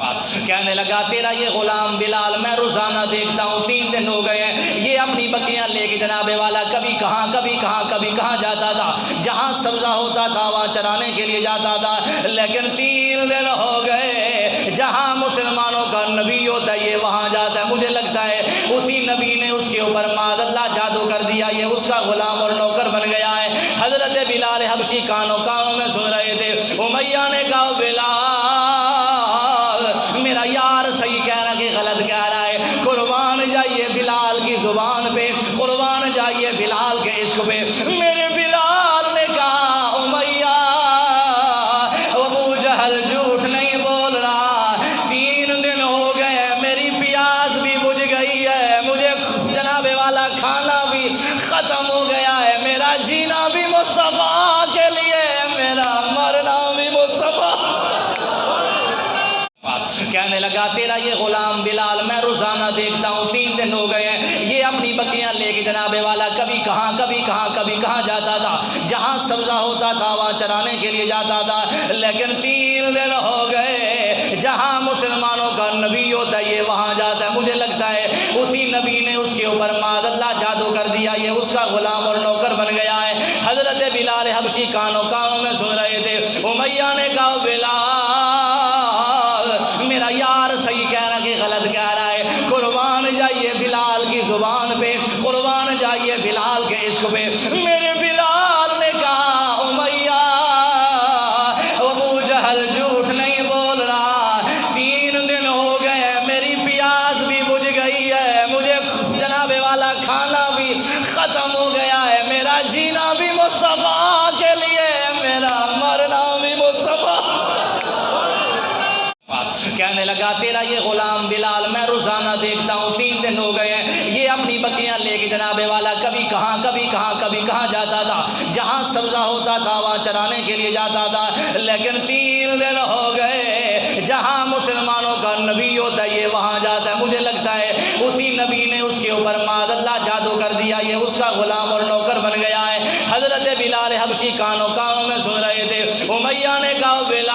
کہنے لگا تیرا یہ غلام بلال میں روزانہ دیکھتا ہوں 3 دن ہو گئے ہیں یہ اپنی بکریاں لے کے جناب والا کبھی کہاں جاتا تھا، جہاں سبزہ ہوتا تھا وہاں چرانے کے لیے جاتا تھا، لیکن 3 دن ہو گئے جہاں مسلمانوں کا نبی ہوتا ہے یہ وہاں جاتا ہے۔ مجھے لگتا ہے اسی نبی نے اس کے اوپر معاذ اللہ جادو کر دیا، یہ اس کا غلام اور نوکر بن گیا ہے۔ حضرت بلال حبشی کانوں میں سن رہے تھے۔ امیہ نے کہا بلال میرا یار صحیح کہہ رہا کہ غلط کہہ رہا ہے، قربان جائیے بلال کی زبان پہ، قربان جائیے بلال کے عشق پہ۔ میرے بلال نے کہا امیہ ابو جہل جھوٹ نہیں بول رہا، 3 دن ہو گئے میری پیاس بھی بجھ گئی ہے، مجھے جناب والا کھانا بھی ختم ہو گیا ہے، میرا جینا بھی مصطفیٰ کے لیے، میرا مرنا بھی مصطفیٰ۔ کہنے لگا تیرا یہ غلام بلال میں روزانہ دیکھتا ہوں 3 دن ہو گئے ہیں یہ اپنی بکریاں لے کے جناب والا کبھی کہاں جاتا تھا، جہاں سبزہ ہوتا تھا وہاں چرانے کے لیے جاتا تھا، لیکن 3 دن ہو گئے جہاں مسلمانوں کا نبی ہوتا ہے یہ وہاں جاتا ہے۔ مجھے لگتا ہے اسی نبی نے اس کے اوپر معاذ اللہ جادو کر دیا، یہ اس کا غلام اور نوکر بن گیا ہے۔ حضرت بلال حبشی کانوں میں سن رہے تھے۔ امیہ نے کہا بلال میرا یار صحیح کہہ رہا کہ غلط کہہ رہا ہے، قربان جائیے بلال کی زبان پہ، قربان جائیے بلال کے عشق پہ۔ میرے بلال نے کہا امیہ ابو جہل جھوٹ نہیں بول رہا، 3 دن ہو گئے میری پیاس بھی بجھ گئی ہے، مجھے جناب والا کھانا بھی ختم ہو گیا ہے، میرا جینا بھی مصطفیٰ کے لیے، میرا مرنا بھی مصطفیٰ۔ کہنے لگا تیرا یہ غلام بلال میں روزانہ دیکھتا ہوں 3 دن ہو گئے ہیں یہ اپنی بکریاں لے کے جناب والا کبھی کہاں جاتا تھا، جہاں سبزہ ہوتا تھا وہاں چرانے کے لیے جاتا تھا، لیکن 3 دن ہو گئے جہاں مسلمانوں کا نبی ہوتا ہے یہ وہاں جاتا ہے۔ مجھے لگتا ہے اسی نبی نے اس کے اوپر معاذ اللہ جادو کر دیا، یہ اس کا غلام اور نوکر بن گیا ہے۔ حضرت بلال حبشی کانوں میں سن رہے تھے۔ امیہ نے کہا بلال